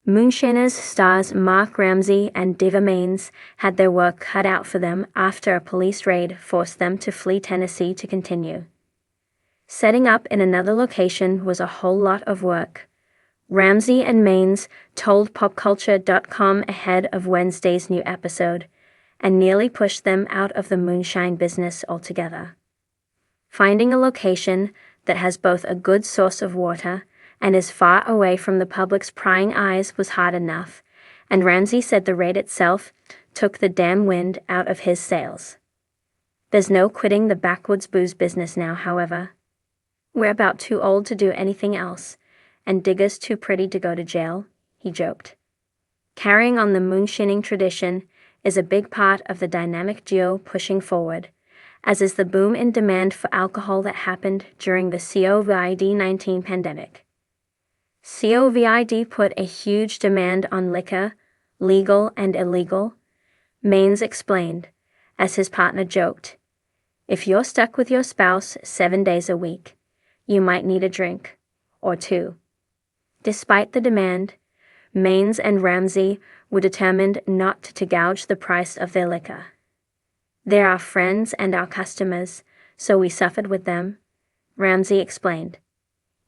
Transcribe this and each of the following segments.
Moonshiners stars Mark Ramsey and Diva Maines had their work cut out for them after a police raid forced them to flee Tennessee to continue. Setting up in another location was a whole lot of work. Ramsey and Maines told PopCulture.com ahead of Wednesday's new episode, and nearly pushed them out of the moonshine business altogether. Finding a location that has both a good source of water and is far away from the public's prying eyes was hard enough, and Ramsey said the raid itself took the damn wind out of his sails. There's no quitting the backwoods booze business now, however. We're about too old to do anything else, and Digger's too pretty to go to jail, he joked. Carrying on the moonshining tradition is a big part of the dynamic duo pushing forward, as is the boom in demand for alcohol that happened during the COVID-19 pandemic. COVID put a huge demand on liquor, legal and illegal, Maines explained, as his partner joked. If you're stuck with your spouse 7 days a week, you might need a drink, or two. Despite the demand, Maines and Ramsey were determined not to gouge the price of their liquor. They're our friends and our customers, so we suffered with them, Ramsey explained.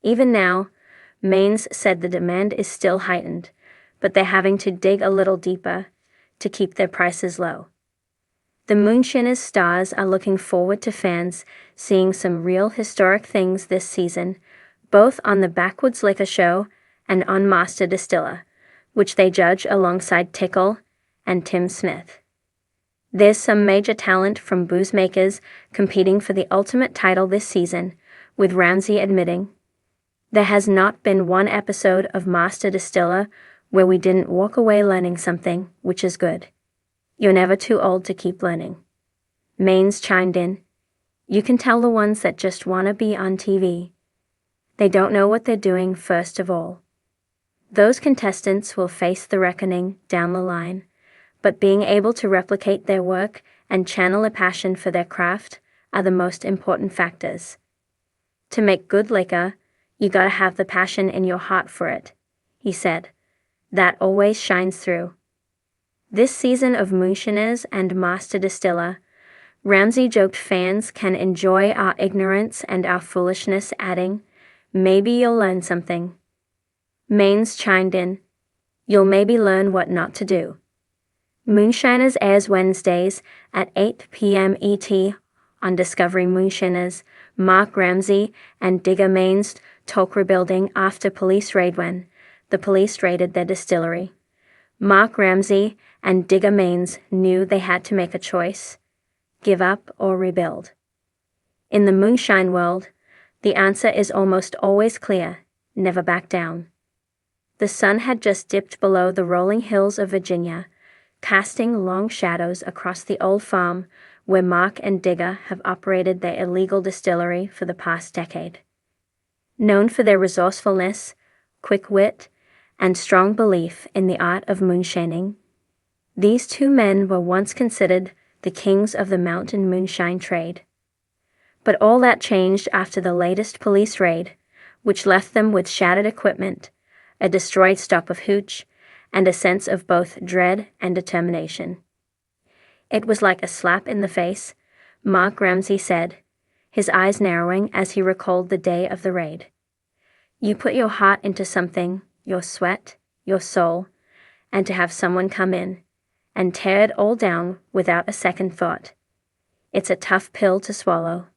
Even now, Maines said the demand is still heightened, but they're having to dig a little deeper to keep their prices low. The Moonshiners stars are looking forward to fans seeing some real historic things this season, both on the Backwoods Liquor Show and on Master Distiller, which they judge alongside Tickle and Tim Smith. There's some major talent from booze makers competing for the ultimate title this season, with Ramsey admitting, "There has not been one episode of Master Distiller where we didn't walk away learning something, which is good. You're never too old to keep learning." Maines chimed in, "You can tell the ones that just want to be on TV. They don't know what they're doing first of all. Those contestants will face the reckoning down the line, but being able to replicate their work and channel a passion for their craft are the most important factors. To make good liquor, you gotta have the passion in your heart for it," he said. "That always shines through." This season of Moonshiners and Master Distiller, Ramsey joked fans can enjoy our ignorance and our foolishness, adding, "Maybe you'll learn something." Maines chimed in, "You'll maybe learn what not to do." Moonshiners airs Wednesdays at 8 p.m. ET on Discovery. Moonshiners, Mark Ramsey and Digger Maines talk rebuilding after police raid when the police raided their distillery. Mark Ramsey and Digger Maines knew they had to make a choice, give up or rebuild. In the moonshine world, the answer is almost always clear, never back down. The sun had just dipped below the rolling hills of Virginia, casting long shadows across the old farm where Mark and Digger have operated their illegal distillery for the past decade. Known for their resourcefulness, quick wit, and strong belief in the art of moonshining, these two men were once considered the kings of the mountain moonshine trade. But all that changed after the latest police raid, which left them with shattered equipment, a destroyed stock of hooch, and a sense of both dread and determination. It was like a slap in the face, Mark Ramsey said, his eyes narrowing as he recalled the day of the raid. You put your heart into something, your sweat, your soul, and to have someone come in and tear it all down without a second thought. It's a tough pill to swallow.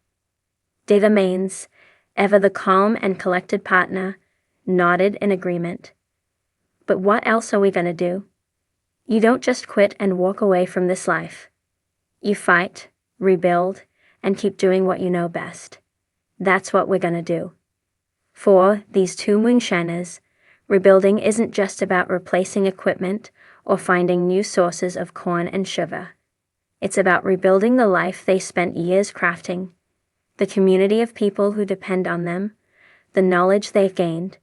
Diva Maines, ever the calm and collected partner, nodded in agreement. But what else are we going to do? You don't just quit and walk away from this life. You fight, rebuild, and keep doing what you know best. That's what we're going to do. For these two moonshiners, rebuilding isn't just about replacing equipment or finding new sources of corn and sugar. It's about rebuilding the life they spent years crafting, the community of people who depend on them, the knowledge they've gained,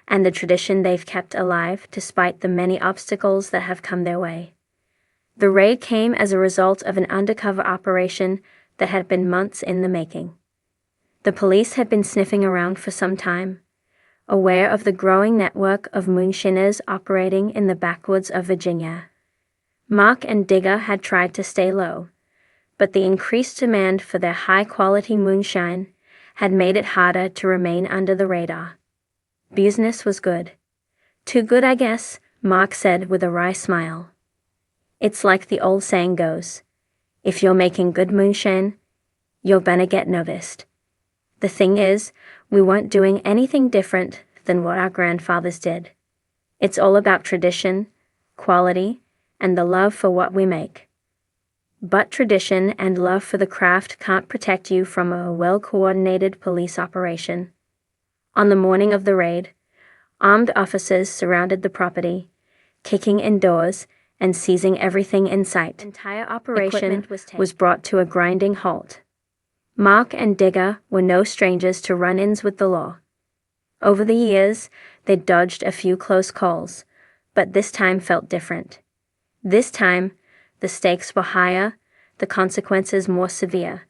and the tradition they've kept alive despite the many obstacles that have come their way. The raid came as a result of an undercover operation that had been months in the making. The police had been sniffing around for some time, aware of the growing network of Moonshiners operating in the backwoods of Virginia. Mark and Digger had tried to stay low, but the increased demand for their high-quality moonshine had made it harder to remain under the radar. Business was good. Too good, I guess, Mark said with a wry smile. It's like the old saying goes, if you're making good moonshine, you're gonna get noticed. The thing is, we weren't doing anything different than what our grandfathers did. It's all about tradition, quality, and the love for what we make. But tradition and love for the craft can't protect you from a well-coordinated police operation. On the morning of the raid, armed officers surrounded the property, kicking in doors and seizing everything in sight. The entire operation was brought to a grinding halt. Mark and Digger were no strangers to run-ins with the law. Over the years, they'd dodged a few close calls, but this time felt different. This time, the stakes were higher, the consequences more severe.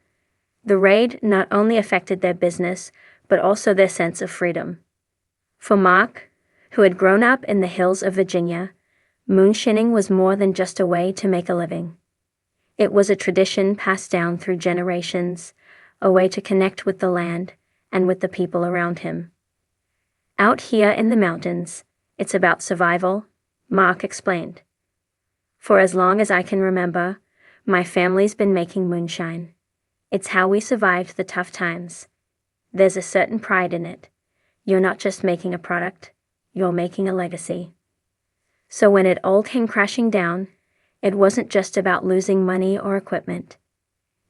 The raid not only affected their business, but also their sense of freedom. For Mark, who had grown up in the hills of Virginia, moonshining was more than just a way to make a living. It was a tradition passed down through generations, a way to connect with the land and with the people around him. Out here in the mountains, it's about survival, Mark explained. For as long as I can remember, my family's been making moonshine. It's how we survived the tough times. There's a certain pride in it. You're not just making a product, you're making a legacy. So when it all came crashing down, it wasn't just about losing money or equipment.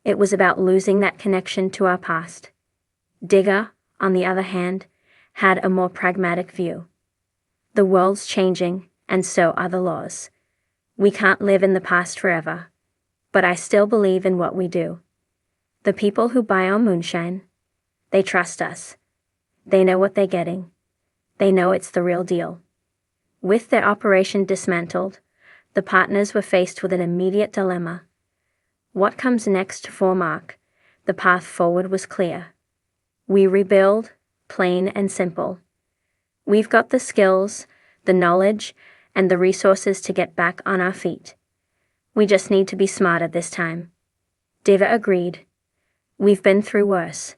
It was about losing that connection to our past. Digger, on the other hand, had a more pragmatic view. The world's changing, and so are the laws. We can't live in the past forever. But I still believe in what we do. The people who buy our moonshine, they trust us. They know what they're getting. They know it's the real deal. With their operation dismantled, the partners were faced with an immediate dilemma. What comes next for Mark? The path forward was clear. We rebuild, plain and simple. We've got the skills, the knowledge, and the resources to get back on our feet. We just need to be smarter this time. Digger agreed. We've been through worse,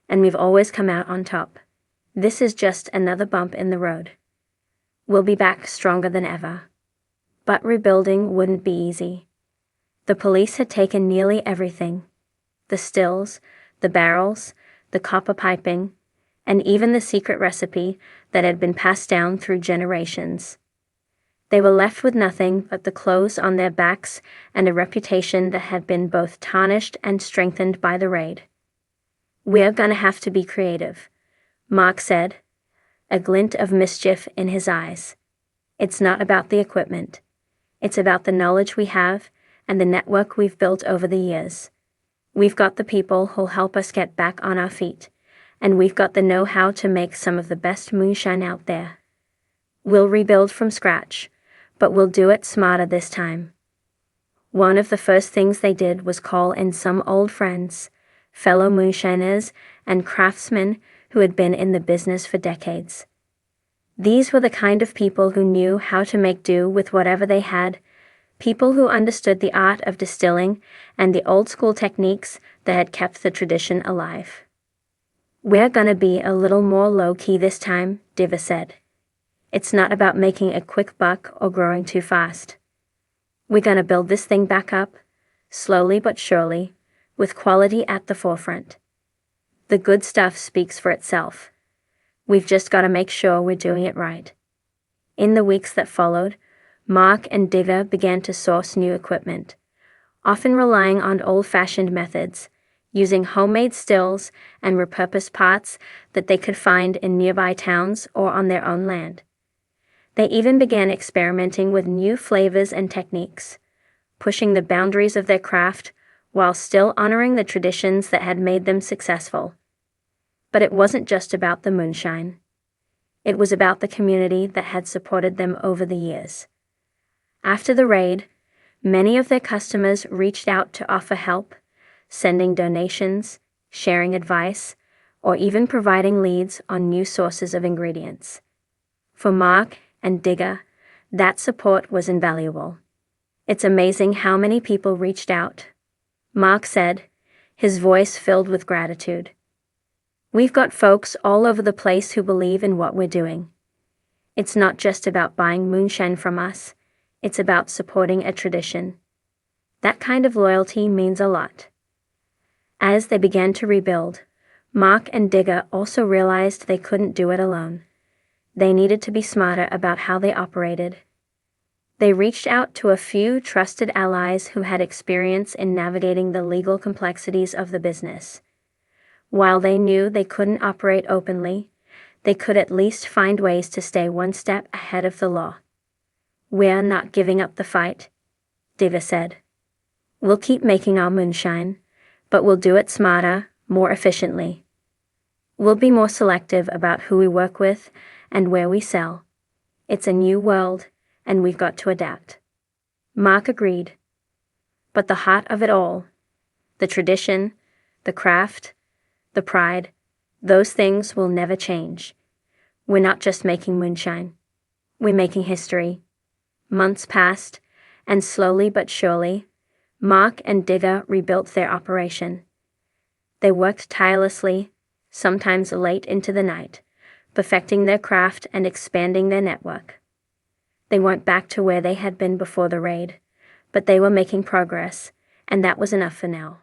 and we've always come out on top. This is just another bump in the road. We'll be back stronger than ever. But rebuilding wouldn't be easy. The police had taken nearly everything. The stills, the barrels, the copper piping, and even the secret recipe that had been passed down through generations. They were left with nothing but the clothes on their backs and a reputation that had been both tarnished and strengthened by the raid. We're gonna have to be creative, Mark said, a glint of mischief in his eyes. It's not about the equipment. It's about the knowledge we have and the network we've built over the years. We've got the people who'll help us get back on our feet, and we've got the know-how to make some of the best moonshine out there. We'll rebuild from scratch, but we'll do it smarter this time. One of the first things they did was call in some old friends, fellow moonshiners, and craftsmen who had been in the business for decades. These were the kind of people who knew how to make do with whatever they had, people who understood the art of distilling and the old-school techniques that had kept the tradition alive. We're gonna be a little more low-key this time, Digger said. It's not about making a quick buck or growing too fast. We're gonna build this thing back up, slowly but surely, with quality at the forefront. The good stuff speaks for itself. We've just gotta make sure we're doing it right. In the weeks that followed, Mark and Digger began to source new equipment, often relying on old-fashioned methods, using homemade stills and repurposed parts that they could find in nearby towns or on their own land. They even began experimenting with new flavors and techniques, pushing the boundaries of their craft while still honoring the traditions that had made them successful. But it wasn't just about the moonshine. It was about the community that had supported them over the years. After the raid, many of their customers reached out to offer help, sending donations, sharing advice, or even providing leads on new sources of ingredients. For Mark and Digger, that support was invaluable. It's amazing how many people reached out. Mark said, his voice filled with gratitude. We've got folks all over the place who believe in what we're doing. It's not just about buying moonshine from us, it's about supporting a tradition. That kind of loyalty means a lot. As they began to rebuild, Mark and Digger also realized they couldn't do it alone. They needed to be smarter about how they operated. They reached out to a few trusted allies who had experience in navigating the legal complexities of the business. While they knew they couldn't operate openly, they could at least find ways to stay one step ahead of the law. We're not giving up the fight, Digger said. We'll keep making our moonshine, but we'll do it smarter, more efficiently. We'll be more selective about who we work with and where we sell. It's a new world, and we've got to adapt. Mark agreed. But the heart of it all, the tradition, the craft, the pride, those things will never change. We're not just making moonshine. We're making history. Months passed, and slowly but surely, Mark and Digger rebuilt their operation. They worked tirelessly, sometimes late into the night, perfecting their craft and expanding their network. They weren't back to where they had been before the raid, but they were making progress, and that was enough for now.